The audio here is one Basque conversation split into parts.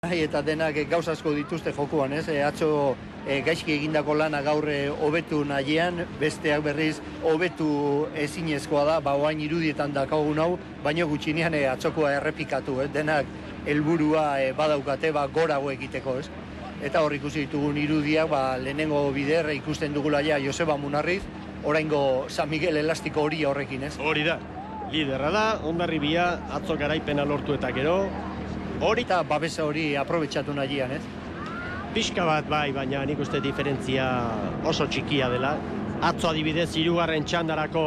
Eta denak gauz asko dituzte jokuan, ez? Atzo gaizki egindako lana gaur hobetu nahian, besteak berriz hobetu ezinezkoa da, oain irudietan dakagun hau, baino gutxinean atzokoa errepikatu, denak helburua badaukate gorago egiteko, ez? Eta hor ikusi ditugun irudiak, lehenengo bider ikusten dugula ja Joseba Munarriz, oraingo San Miguel elastiko hori horrekin, ez? Hori da, liderra da, Hondarribia atzo garaipena lortu eta gero, hori eta babesa hori aprobetxatu nahian, ez? Pixka bat bai, baina nik uste diferentzia oso txikia dela. Atzo adibidez, 3. txandarako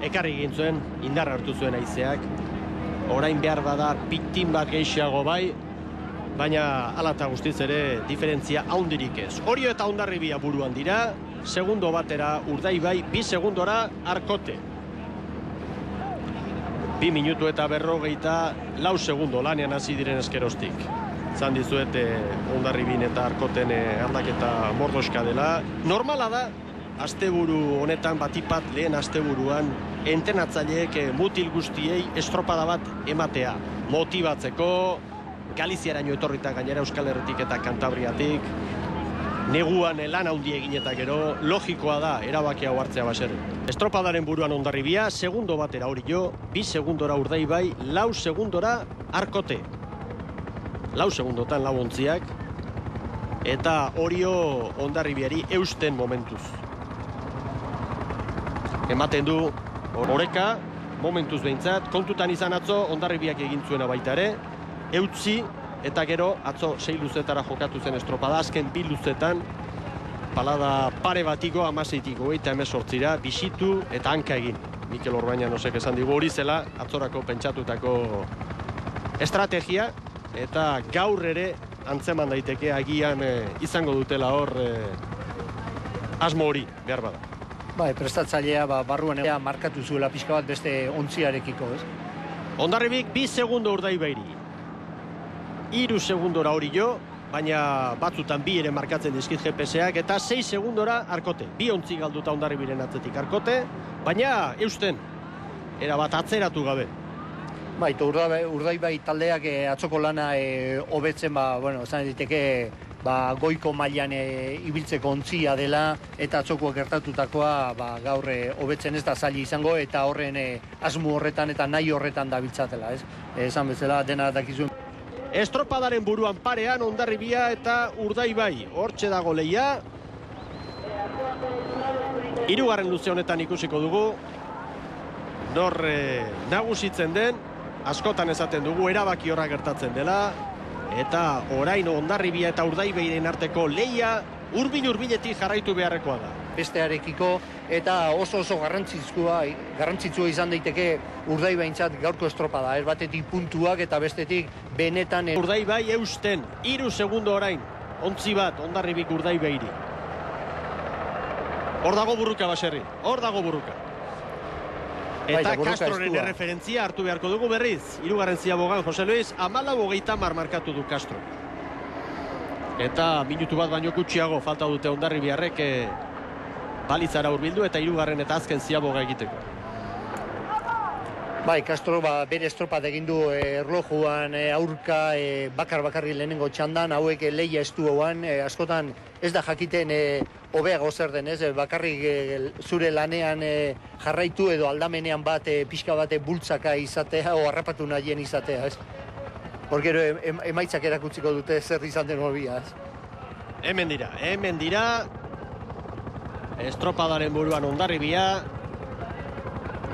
ekarri egin zuen, indarra hartu zuen haizeak. Orain behar bada pitin bat gehiago bai, baina hala eta guztiz ere diferentzia haundirik ez. Orio eta Hondarribia buruan dira, segundo batera Urdaibai, 2 segundora Arkote. 2 minutu eta 44 segundo lanean hasi diren eskerostik. Zan dizuet Hondarribin eta Arkoten aldaketa mordoska dela. Normala da, asteburu honetan batipat lehen asteburuan entrenatzaileek mutil guztiei estropada bat ematea. Motibatzeko, Galiziaraino etorrita gainera Euskal Herritik eta Kantabriatik. Neguan lan handi egin eta gero, logikoa da erabakia hartzea baserri. Estropadaren buruan Hondarribia, segundo batera Orio, 2 segundora Urdaibai, 4 segundora Arkote. 4 segundotan 4 ontziak. Eta Orio Hondarribiari eusten momentuz. Ematen du oreka, momentuz behintzat, kontutan izan atzo Hondarribiak egin zuena baita ere, eutzi, eta gero atzo 6 luzetara jokatu zen estropada, azken 2 luzetan, palada pare batiko, 16-tiko, eta 18-ra, bisitu eta hanka egin. Mikel Orbaina nosek esan digu hori zela, atzorako pentsatutako estrategia, eta gaur ere antzeman daiteke agian izango dutela hor asmo hori, behar bada. Prestatzailea barruan markatu zuela pixka bat beste ontziarekiko, ez? Hondarribik 2 segundo Urdaibairi. 3 segundora Orio, baina batzutan 2 ere markatzen dizkit GPS-ak, eta 6 segundora Arkote. 2 ontzi galduta Hondarribiren atzetik Arkote, baina eusten, erabat atzeratu gabe. Urdaibai taldeak atzoko lana hobetzen, esan diteke goiko mailan ibiltzeko ontzia dela, eta atzokoak gertatutakoa gaur hobetzen ez da zaila izango, eta horren asmo horretan eta nahi horretan dabiltzatela, ez? Esan bezala dena dakizuen. Estropadaren buruan parean Hondarribia eta Urdaibai. Hortxe dago lehia. 3. luze honetan ikusiko dugu. Nor nagusitzen den, askotan esaten dugu erabaki horra gertatzen dela. Eta orain Hondarribia eta Urdaibairen arteko lehia hurbiletik jarraitu beharrekoa da. Bestearekiko eta oso garrantzitsua izan daiteke Urdaibaintzat gaurko estropada. Ez batetik puntuak eta bestetik benetan... Urdaibai eusten, 3 segundo orain, ontzi bat Hondarribik Urdaibairi. Hor dago burruka baserri, hor dago burruka. Eta Castroren erreferentzia hartu beharko dugu berriz. 3. ziabogan Jose Luis, 14:30 markatu du Castro. Eta minutu bat baino gutxiago falta dute Hondarribiarrek balitzara hurbildu eta 3. eta azken ziaboga egiteko. Castro bere estropat egin du erlojuan aurka bakarri lehenengo txandan, hauek lehia estu hauan, askotan ez da jakiten hobeago zer den, ez? Bakarrik zure lanean jarraitu edo aldamenean pixka bat bultzaka izatea o harrapatu nahien izatea, ez? Horgero emaitzak erakutziko dute zer izan den horbia, ez? Hemen dira. Estropadaren buruan Hondarribia.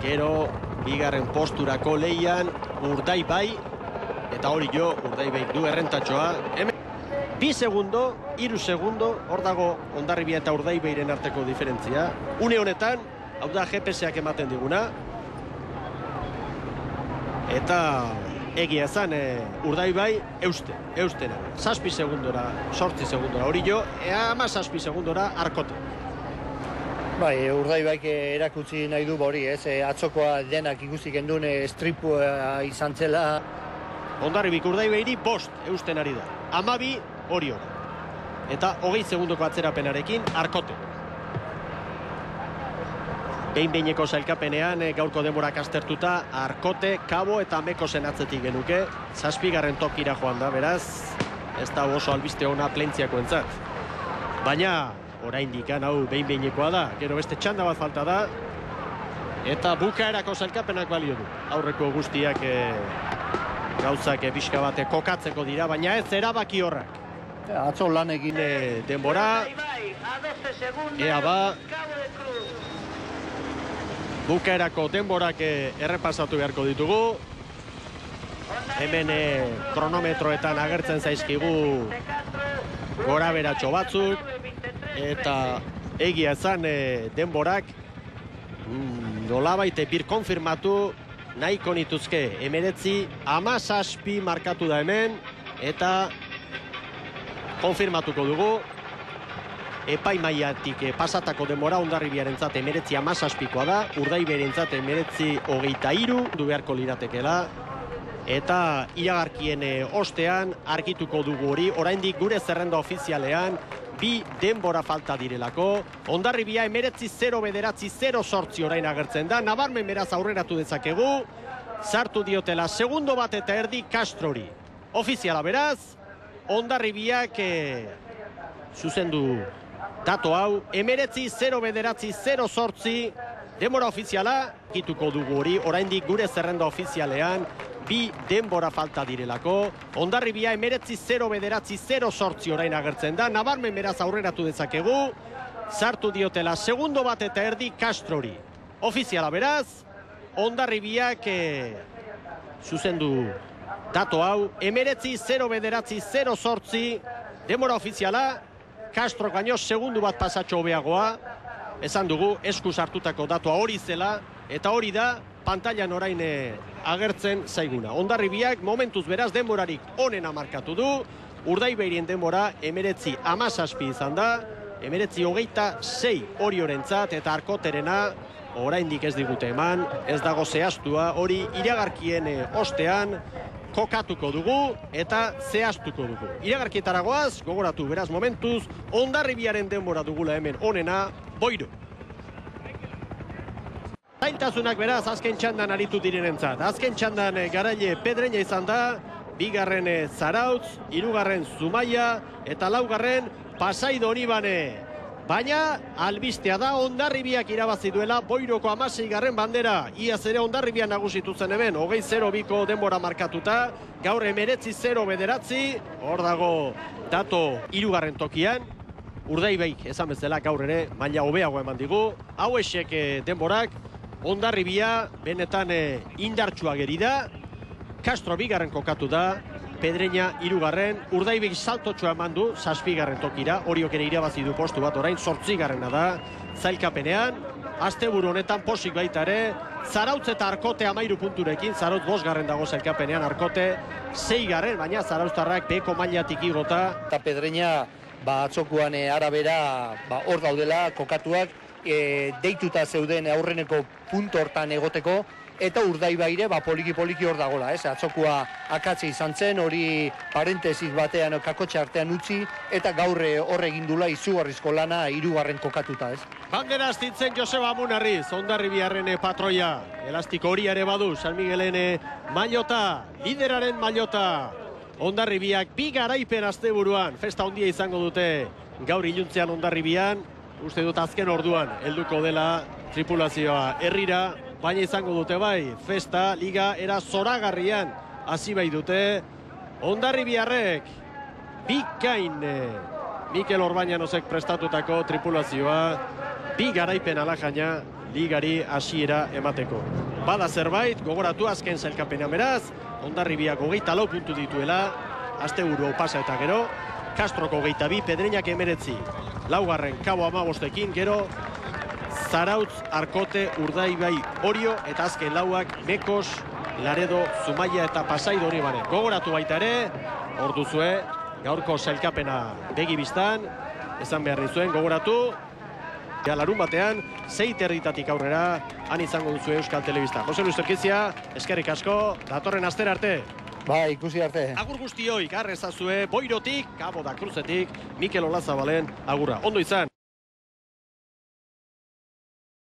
Gero 2. posturako lehian Urdaibai. Eta Orio Urdaibai du errentatxoa. 2 segundo, 3 segundo, hor dago Hondarribia eta Urdaibairen arteko diferentzia. Une honetan, hau da GPS-ak ematen diguna. Eta egia ezan Urdaibai eustena. 7 segundora, 8 segundora Orio, 17 segundora Arkote. Urdaibaik erakutsi nahi du hori, ez? Atzokoa denak ikusi gendun stripua izan zela. Hondarribik Urdaibairi 5 eusten ari da. 12 Orio. Eta 20 segundoko atzerapenarekin Arkote. Behin-behineko sailkapenean gaurko denborak aztertuta Arkote, Kabo eta Mekosen atzetik genuke. 7. tokira joan da, beraz. ez da oso albiste ona Plentziakoentzat. Baina, oraindik hau behin-behinekoa da, gero beste txanda bat falta da, eta bukaerako sailkapenak balio du. Aurreko guztiak gauzak pixka bat kokatzeko dira, baina ez erabaki horrak. Atzo lan egin denbora, ea ba, bukaerako denborak errepasatu beharko ditugu. Hemen kronometroetan agertzen zaizkigu gora beratxo batzuk, eta egia ezan denborak nolabait bir konfirmatu nahiko nituzke. 19:17 markatu da hemen, eta konfirmatuko dugu. Epaimaiatik pasatako denbora Hondarribiarentzat 19:17koa da, Urdaiberentzat 19:23 du beharko liratekela. Eta iragarkien ostean argituko dugu hori, oraindik gure zerrenda ofizialean bi denbora falta direlako. Hondarribia 19:09 orain agertzen da, nabarmen beraz aurreratu dezakegu. Sartu diotela segundo bat eta erdi Castrori. Ofiziala beraz, Hondarribiak zuzendu datu hau, 19:09 denbora ofiziala, argituko dugu hori, oraindik gure zerrenda ofizialean bi denbora falta direlako. Hondarribia 19:09 orain agertzen da, nabarmen beraz aurreratu dezakegu. Sartu diotela segundo bat eta erdi Castrori. Ofiziala beraz, Hondarribiak zuzendu datu hau, 19:09 denbora ofiziala, Castro gaino segundu bat pasatxo hobeagoa. Esan dugu, esku sartutako datua hori zela, eta hori da pantailan orain agertzen zaiguna. Hondarribiak momentuz beraz denborarik onena markatu du. Urdaibairien denbora 19:17 izan da, 19:26 Oriorentzat, eta Arkoterena oraindik ez digute eman, ez dago zehaztua, hori iragarkien ostean kokatuko dugu eta zehaztuko dugu. Iragarkietaragoaz, gogoratu beraz momentuz, Hondarribiaren denbora dugula hemen onena, Boiro. Zailtasunak beraz azken txandan aritu direnentzat. Azken txandan garaile Pedreña izan da, bigarren Zarautz, hirugarren Zumaia eta laugarren Pasai Donibane. Baina albistea da Hondarribiak irabazi duela Boiroko 16. bandera. Iaz ere Hondarribia nagusitu zen hemen, 20:02 denbora markatuta, gaur 19:09, hor dago dato hirugarren tokian. Urdaibaik esan bezala gaur ere maila hobeago eman digu. Hauexek denborak, Hondarribia benetan indartsua geri da. Castro bigarren kokatu da, Pedreña hirugarren, Urdaibaik saltotxoa eman du 7. tokira, horiok ere irabazi du postu bat, orain 8. da zailkapenean. Asteburu honetan posik baita ere, Zarautz eta Arkote 13 punturekin, Zarautz 5. dago zailkapenean, Arkote 6. baina Zarauztarrak beheko mailatik igota. Eta Pedreña atzokuan arabera hor daudela kokatuak, deituta zeuden aurreneko puntu hortan egoteko, eta Urdaibaire poliki-poliki hor dagola, atzokua akatze izan zen, hori parentesis batean kakotxe artean utzi, eta gaur horre egindula izugarrizko lana 3. kokatuta, Bandera astitzen Joseba Munarriz, Hondarribiarren patroia, elastiko hori ere badu, San Miguelen mailota, lideraren mailota. Hondarribiak bi garaipen asteburuan, festa handia izango dute gaur iluntzean Hondarribian, uste dut azken orduan helduko dela tripulazioa herrira, baina izango dute bai, festa, liga, era zoragarrian hasi bai dute. Hondarribiarrek bikain Mikel Orbañanosek prestatutako tripulazioa, bi garaipen alajaina ligari hasiera emateko. Bada zerbait, gogoratu azken zailkapenean beraz, Hondarribiak 24 puntu dituela, asteburu pasa eta gero, Castroko 22, Pedreñak 19, laugarren Kabo 15ekin, gero Zarautz, Arkote, Urdaibai, Orio, eta azken lauak Mekos, Laredo, Zumaia eta Pasai Donibane. Gogoratu baita ere, hor duzue, gaurko zailkapena begibistan, esan behar dizuen, gogoratu, larun batean, 6:30 aurrera, han izango duzue Euskal Telebista. Jose Luis Torkizia, eskerrik asko, datorren astera arte. Bai, ikusi arte. Agur guztioi, garrezazue, Boirotik, Cabo da Cruzetik, Mikel Olazabalen, agurra. Ondo izan.